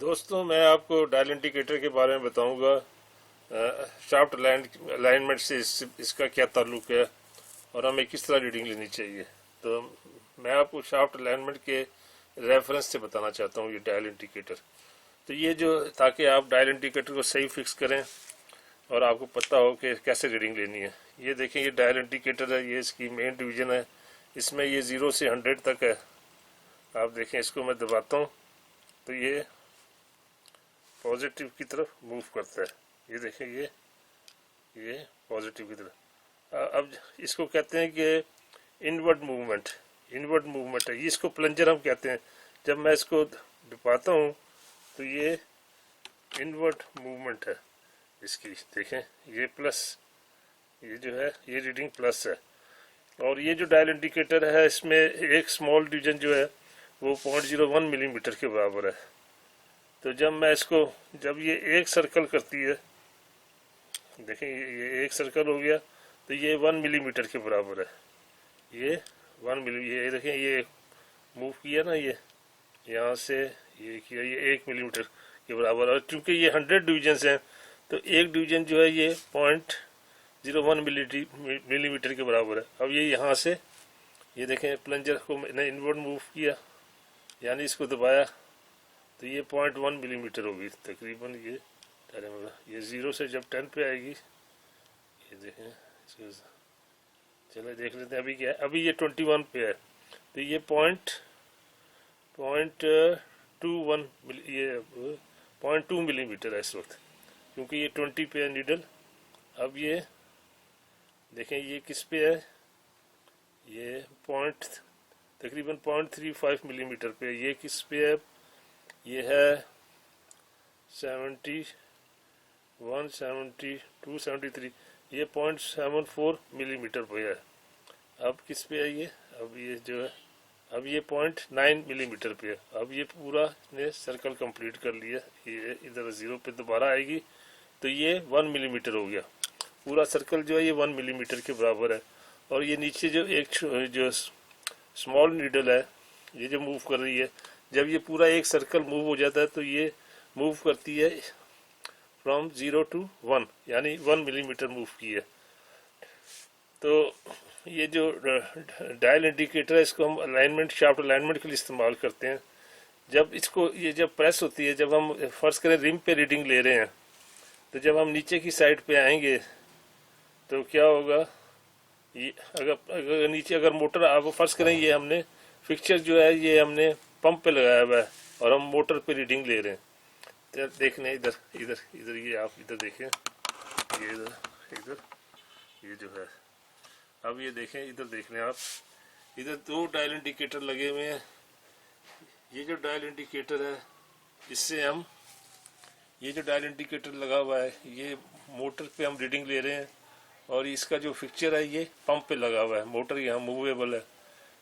दोस्तों, मैं आपको डायल इंडिकेटर के बारे में बताऊंगा। शाफ्ट अलाइनमेंट से इसका क्या ताल्लुक है और हमें किस तरह रीडिंग लेनी चाहिए। तो मैं आपको शाफ्ट अलाइनमेंट के रेफरेंस से बताना चाहता हूँ ये डायल इंडिकेटर। तो ये जो ताकि आप डायल इंडिकेटर को सही फिक्स करें और आपको पता हो कि कैसे रीडिंग लेनी है। ये देखें, ये डायल इंडिकेटर है, ये इसकी मेन डिवीज़न है। इसमें ये 0 से 100 तक है। आप देखें, इसको मैं दबाता हूँ तो ये पॉजिटिव की तरफ मूव करता है। ये देखें, ये पॉजिटिव की तरफ। अब इसको कहते हैं कि इनवर्ड मूवमेंट है। ये इसको प्लंजर हम कहते हैं। जब मैं इसको दबाता हूँ तो ये इनवर्ड मूवमेंट है इसकी। देखें, ये प्लस, ये जो है ये रीडिंग प्लस है। और ये जो डायल इंडिकेटर है, इसमें एक स्मॉल डिवीजन जो है वो 0.01 मिलीमीटर के बराबर है। तो जब ये एक सर्कल करती है, देखें ये एक सर्कल हो गया, तो ये 1 मिलीमीटर के बराबर है। ये 1 मिली, ये देखें, ये मूव किया ना, ये यहाँ से ये किया, ये 1 मिलीमीटर के बराबर। और चूंकि ये 100 डिवीजन हैं तो एक डिवीजन जो है ये 0.01 मिलीमीटर के बराबर है। अब ये यहाँ से, ये देखें, प्लंजर को मैंने इनवर्ड मूव किया, यानी इसको दबाया, तो ये 0.1 मिलीमीटर होगी तकरीबन। ये 0 से जब 10 पे आएगी, ये देखें, इसको चलो देख लेते हैं अभी क्या है। अभी ये 21 पे है, तो ये 0.2 मिलीमीटर है इस वक्त, क्योंकि ये 20 पे है नीडल। अब ये देखें, ये किस पे है, ये तकरीबन 0.35 मिलीमीटर पे है। ये किस पे है, ये है 71, 72, 73, ये 0.74 मिलीमीटर पे है। अब किस पे है ये, अब ये जो है, अब ये 0.9 मिलीमीटर पे है। अब ये पूरा ने सर्कल कंप्लीट कर लिया। ये इधर 0 पे दोबारा आएगी तो ये 1 मिलीमीटर हो गया। पूरा सर्कल जो है ये 1 मिलीमीटर के बराबर है। और ये नीचे जो स्मॉल नीडल है, ये जो मूव कर रही है, जब ये पूरा एक सर्कल मूव हो जाता है तो ये मूव करती है फ्रॉम 0 to 1, यानी 1 मिलीमीटर मूव की है। तो ये जो डायल इंडिकेटर है, इसको हम शाफ्ट अलाइनमेंट के लिए इस्तेमाल करते हैं। ये जब प्रेस होती है, जब हम फर्ज करें रिम पे रीडिंग ले रहे हैं, तो जब हम नीचे की साइड पे आएंगे तो क्या होगा, ये अगर नीचे मोटर, आप फर्ज करें ये हमने फिक्सचर जो है ये हमने पंप पे लगाया हुआ है और हम मोटर पे रीडिंग ले रहे हैं। तो देखने इधर ये आप इधर देखें, ये इधर ये जो है, अब ये देखें, इधर देख लें आप, इधर 2 डायल इंडिकेटर लगे हुए हैं। ये जो डायल इंडिकेटर है, इससे हम, ये जो डायल इंडिकेटर लगा हुआ है, ये मोटर पे हम रीडिंग ले रहे हैं। और इसका जो फिक्सचर है ये पंप पे लगा हुआ है। मोटर यहाँ मूवेबल है,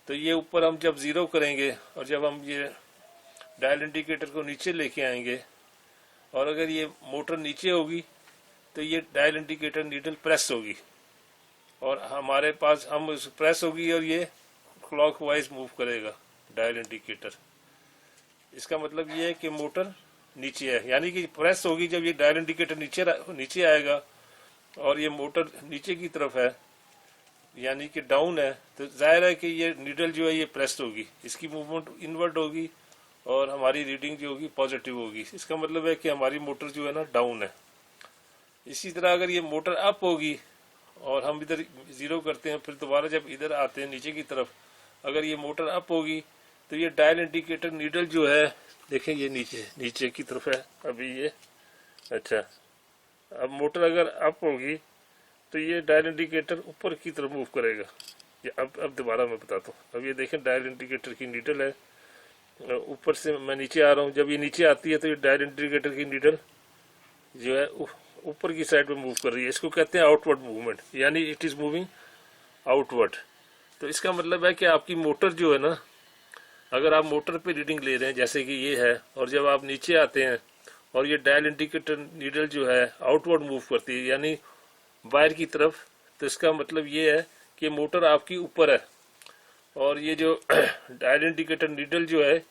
तो ये ऊपर हम जब 0 करेंगे और जब हम ये डायल इंडिकेटर को नीचे लेके आएंगे, और अगर ये मोटर नीचे होगी तो ये डायल इंडिकेटर नीडल प्रेस होगी और हमारे पास हम प्रेस होगी और ये क्लॉकवाइज मूव करेगा डायल इंडिकेटर। इसका मतलब ये है कि मोटर नीचे है, यानी कि प्रेस होगी जब ये डायल इंडिकेटर नीचे आएगा और ये मोटर नीचे की तरफ है, यानी कि डाउन है, तो जाहिर है कि ये नीडल जो है ये प्रेस होगी, इसकी मूवमेंट इनवर्ड होगी और हमारी रीडिंग जो होगी पॉजिटिव होगी। इसका मतलब है कि हमारी मोटर जो है ना डाउन है। इसी तरह अगर ये मोटर अप होगी और हम इधर 0 करते हैं, फिर दोबारा जब इधर आते हैं नीचे की तरफ, अगर ये मोटर अप होगी तो ये डायल इंडिकेटर नीडल जो है, देखें ये नीचे की तरफ है अभी ये। अच्छा, अब मोटर अगर अप होगी तो ये डायल इंडिकेटर ऊपर की तरफ मूव करेगा। ये अब दोबारा मैं बताता हूँ। अब ये देखें, डायल इंडिकेटर की नीडल है, ऊपर से मैं नीचे आ रहा हूँ। जब ये नीचे आती है तो ये डायल इंडिकेटर की नीडल जो है ऊपर की साइड पे मूव कर रही है। इसको कहते हैं आउटवर्ड मूवमेंट, यानी इट इज़ मूविंग आउटवर्ड। तो इसका मतलब है कि आपकी मोटर जो है ना, अगर आप मोटर पे रीडिंग ले रहे हैं जैसे कि ये है, और जब आप नीचे आते हैं और ये डायल इंडिकेटर नीडल जो है आउटवर्ड मूव करती है, यानी वायर की तरफ, तो इसका मतलब ये है कि मोटर आपकी ऊपर है और ये जो डायल इंडिकेटर नीडल जो है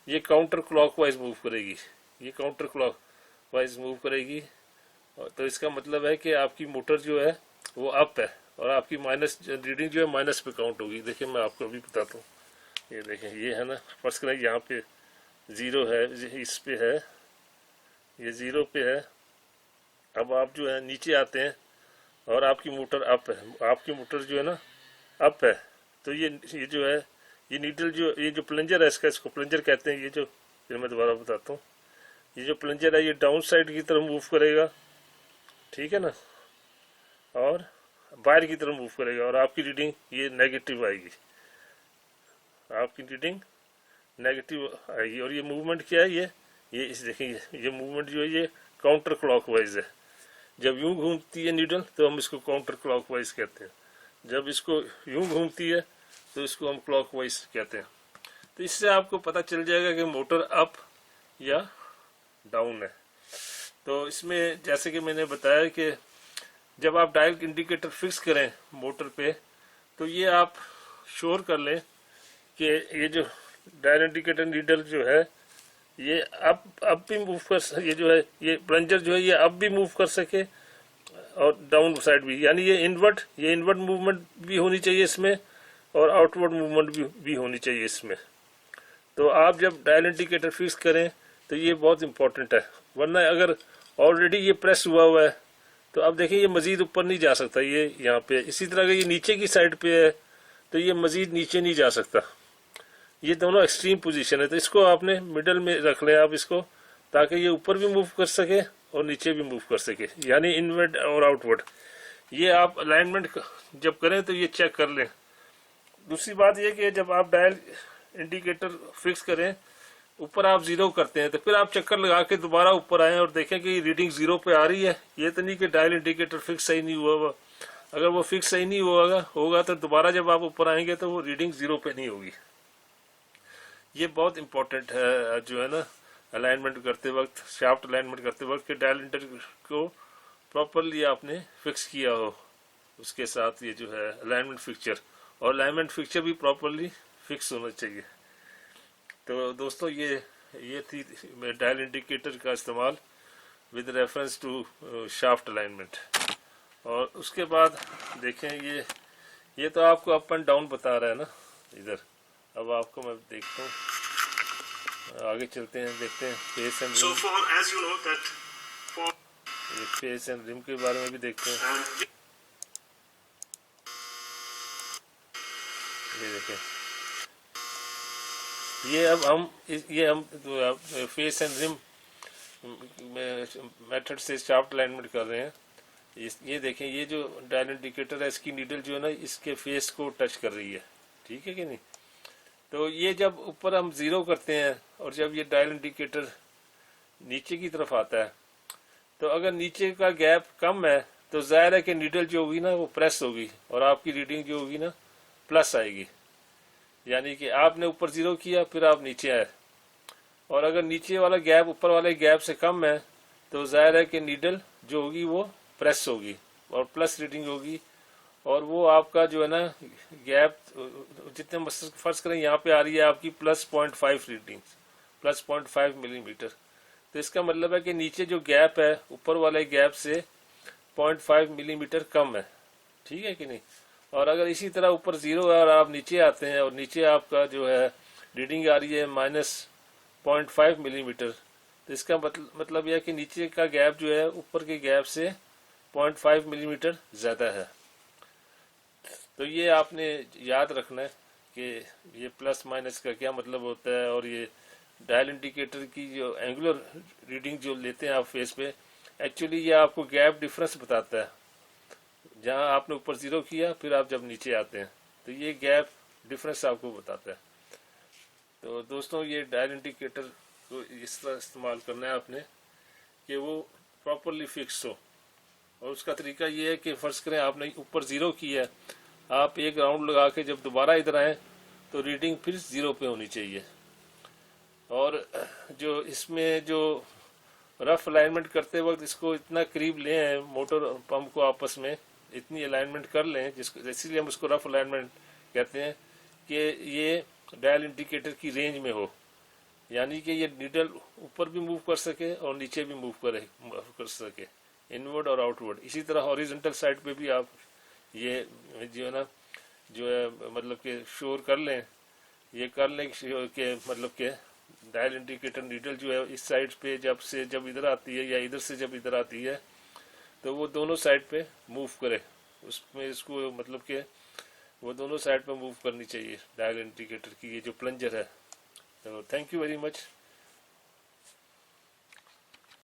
ये काउंटर क्लॉकवाइज मूव करेगी। ये काउंटर क्लॉक वाइज मूव करेगी। तो इसका मतलब है कि आपकी मोटर जो है वो अप है और आपकी माइनस रीडिंग जो है माइनस पे काउंट होगी। देखिए मैं आपको अभी बताता हूँ, ये देखें ये है ना, फर्स्ट करें यहाँ पे ज़ीरो है, इस पे है, ये ज़ीरो पे है। अब आप जो है नीचे आते हैं और आपकी मोटर अप है, आपकी मोटर जो है ना अप है। तो ये जो है ये नीडल जो ये जो प्लंजर है इसका, इसको प्लंजर कहते हैं। ये जो फिर मैं दोबारा बताता हूँ, ये जो प्लंजर है ये डाउन साइड की तरफ मूव करेगा, ठीक है ना, और बाहर की तरफ मूव करेगा और आपकी रीडिंग ये नेगेटिव आएगी, आपकी रीडिंग नेगेटिव आएगी। और ये मूवमेंट क्या है, ये इस देखिए ये मूवमेंट जो है ये काउंटर क्लॉकवाइज है। जब यूं घूमती है नीडल तो हम इसको काउंटर क्लॉकवाइज कहते हैं, जब इसको यूं घूमती है तो इसको हम क्लॉकवाइज कहते हैं। तो इससे आपको पता चल जाएगा कि मोटर अप या डाउन है। तो इसमें जैसे कि मैंने बताया कि जब आप डायल इंडिकेटर फिक्स करें मोटर पे, तो ये आप श्योर कर लें कि ये जो डायल इंडिकेटर नीडल जो है ये अब भी मूव कर, ये जो है ये प्लंजर जो है ये अब भी मूव कर सके और डाउन साइड भी, यानी ये इनवर्ट मूवमेंट भी होनी चाहिए इसमें और आउटवर्ड मूवमेंट भी होनी चाहिए इसमें। तो आप जब डायल इंडिकेटर फिक्स करें तो ये बहुत इंपॉर्टेंट है, वरना अगर ऑलरेडी ये प्रेस हुआ है तो अब देखिए ये मजीद ऊपर नहीं जा सकता, ये यहाँ पे। इसी तरह अगर ये नीचे की साइड पे है तो ये मजीद नीचे नहीं जा सकता। ये दोनों एक्सट्रीम पोजीशन है, तो इसको आपने मिडल में रख लें आप इसको, ताकि ये ऊपर भी मूव कर सके और नीचे भी मूव कर सके, यानी इनवर्ड और आउटवर्ड। ये आप अलाइनमेंट जब करें तो ये चेक कर लें। दूसरी बात ये कि जब आप डायल इंडिकेटर फिक्स करें, ऊपर आप जीरो करते हैं, तो फिर आप चक्कर लगा के दोबारा ऊपर आए और देखें कि रीडिंग जीरो पे आ रही है। ये तो नहीं कि डायल इंडिकेटर फिक्स सही नहीं हुआ, अगर वो फिक्स सही नहीं होगा तो दोबारा जब आप ऊपर आएंगे तो वो रीडिंग जीरो पे नहीं होगी। ये बहुत इंपॉर्टेंट है जो है ना, अलाइनमेंट करते वक्त, शाफ्ट अलाइनमेंट करते वक्त, कि डायल इंडिकेटर को प्रॉपरली आपने फिक्स किया हो, उसके साथ ये जो है अलाइनमेंट फिक्चर, और अलाइनमेंट फिक्चर भी प्रॉपरली फिक्स होना चाहिए। तो दोस्तों ये थी डायल इंडिकेटर का इस्तेमाल with reference to shaft alignment. और उसके बाद देखें ये तो आपको अप एंड डाउन बता रहा है ना इधर। अब आपको मैं देखता हूँ, आगे चलते हैं, देखते हैं फेस एंड रिम। ये फेस एंड रिम के बारे में भी देखते हैं। ये देखें, ये हम फेस एंड रिम मेथड से शाफ्ट अलाइनमेंट कर रहे हैं। ये देखें, ये जो डायल इंडिकेटर है इसकी नीडल जो है ना इसके फेस को टच कर रही है, ठीक है कि नहीं। तो ये जब ऊपर हम जीरो करते हैं और जब ये डायल इंडिकेटर नीचे की तरफ आता है, तो अगर नीचे का गैप कम है तो जाहिर है कि नीडल जो होगी ना वो प्रेस होगी और आपकी रीडिंग जो होगी ना प्लस आएगी। यानी कि आपने ऊपर जीरो किया फिर आप नीचे आए, और अगर नीचे वाला गैप ऊपर वाले गैप से कम है तो जाहिर है कि नीडल जो होगी वो प्रेस होगी और प्लस रीडिंग होगी, और वो आपका जो है ना गैप जितने फर्ज करें यहाँ पे आ रही है आपकी +0.5 रीडिंग, +0.5 मिलीमीटर। तो इसका मतलब है कि नीचे जो गैप है ऊपर वाले गैप से 0.5 मिलीमीटर कम है, ठीक है कि नहीं। और अगर इसी तरह ऊपर जीरो है और आप नीचे आते हैं और नीचे आपका जो है रीडिंग आ रही है -0.5 मिलीमीटर, तो इसका मतलब यह है कि नीचे का गैप जो है ऊपर के गैप से 0.5 मिलीमीटर ज़्यादा है। तो ये आपने याद रखना है कि ये प्लस माइनस का क्या मतलब होता है। और ये डायल इंडिकेटर की जो एंगुलर रीडिंग जो लेते हैं आप फेस पे, एक्चुअली ये आपको गैप डिफरेंस बताता है। जहां आपने ऊपर जीरो किया फिर आप जब नीचे आते हैं तो ये गैप डिफरेंस आपको बताता है। तो दोस्तों ये डायल इंडिकेटर को इस तरह इस्तेमाल करना है आपने कि वो प्रॉपरली फिक्स हो। और उसका तरीका ये है कि फर्ज करें आपने ऊपर जीरो किया है, आप एक राउंड लगा के जब दोबारा इधर आए तो रीडिंग फिर जीरो पे होनी चाहिए। और जो इसमें जो रफ अलाइनमेंट करते वक्त इसको इतना करीब ले आए मोटर और पंप को आपस में, इतनी अलाइनमेंट कर लें जिसको, इसीलिए हम उसको रफ अलाइनमेंट कहते हैं, कि ये डायल इंडिकेटर की रेंज में हो। यानी कि ये नीडल ऊपर भी मूव कर सके और नीचे भी मूव कर सके, इनवर्ड और आउटवर्ड। इसी तरह हॉरिजॉन्टल साइड पे भी आप ये जो है ना, जो है मतलब कि श्योर कर लें, ये कर लें कि मतलब कि डायल इंडिकेटर नीडल जो है इस साइड पे जब इधर आती है या इधर से जब इधर आती है तो वो दोनों साइड पे मूव करे, उसमें इसको मतलब कि वो दोनों साइड पे मूव करनी चाहिए डायल इंडिकेटर की ये जो प्लंजर है। तो थैंक यू वेरी मच।